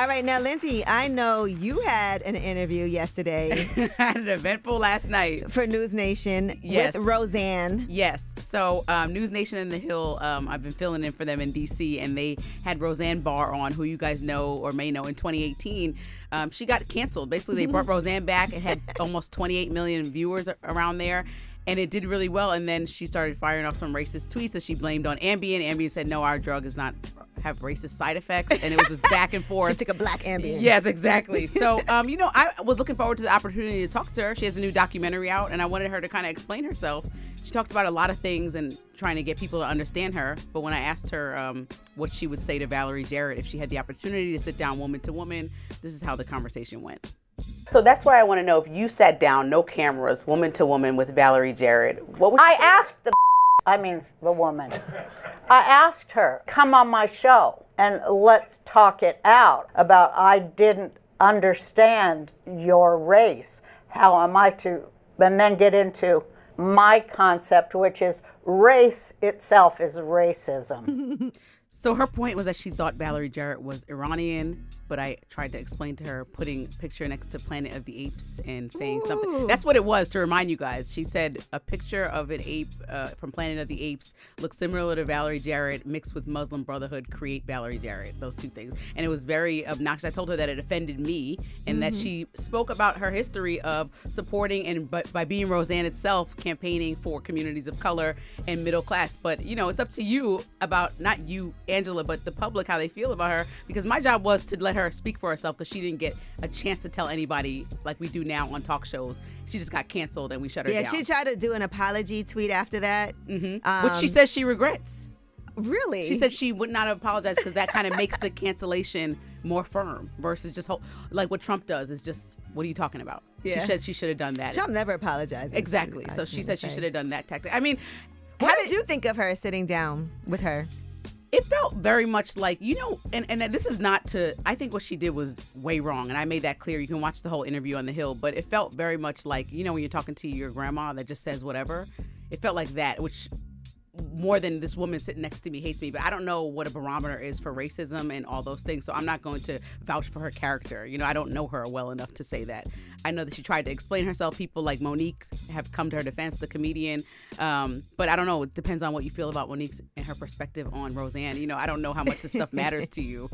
All right, now, Lindsay, I know you had an interview yesterday. I had an eventful last night. For News Nation with Roseanne. Yes. So News Nation and The Hill, I've been filling in for them in D.C., and they had Roseanne Barr on, who you guys know or may know in 2018. She got canceled. Basically, they brought Roseanne back. It had almost 28 million viewers around there. And it did really well. And then she started firing off some racist tweets that she blamed on Ambien. Ambien said, no, our drug does not have racist side effects. And it was this back and forth. She took a black Ambien. Yes, exactly. So, I was looking forward to the opportunity to talk to her. She has a new documentary out, and I wanted her to kind of explain herself. She talked about a lot of things and trying to get people to understand her. But when I asked her what she would say to Valerie Jarrett if she had the opportunity to sit down woman to woman, this is how the conversation went. So that's why I want to know, if you sat down, no cameras, woman to woman with Valerie Jarrett, what would you say? Asked the woman. I asked her, come on my show and let's talk it out about I didn't understand your race. How am I to, and then get into my concept, which is race itself is racism. So her point was that she thought Valerie Jarrett was Iranian, but I tried to explain to her, putting picture next to Planet of the Apes and saying something. That's what it was, to remind you guys. She said a picture of an ape from Planet of the Apes looks similar to Valerie Jarrett, mixed with Muslim Brotherhood, create Valerie Jarrett, those two things. And it was very obnoxious. I told her that it offended me, and that she spoke about her history of supporting and by being Roseanne itself, campaigning for communities of color and middle class. But, it's up to you about, not you, Angela, but the public, how they feel about her, because my job was to let her speak for herself, because she didn't get a chance to tell anybody like we do now on talk shows. She just got canceled and we shut her down. Yeah, she tried to do an apology tweet after that. Which she says she regrets. Really? She said she would not have apologized because that kind of makes the cancellation more firm versus just like what Trump does is just, what are you talking about? Yeah. She said she should have done that. Trump never apologized. Exactly. So she said she should have done that tactic. I mean, how did you think of her sitting down with her? It felt very much like, and this is not to, I think what she did was way wrong. And I made that clear. You can watch the whole interview on The Hill, but it felt very much like, when you're talking to your grandma that just says whatever, it felt like that, which more than this woman sitting next to me hates me. But I don't know what a barometer is for racism and all those things. So I'm not going to vouch for her character. I don't know her well enough to say that. I know that she tried to explain herself. People like Monique have come to her defense, the comedian. But I don't know. It depends on what you feel about Monique's and her perspective on Roseanne. I don't know how much this stuff matters to you.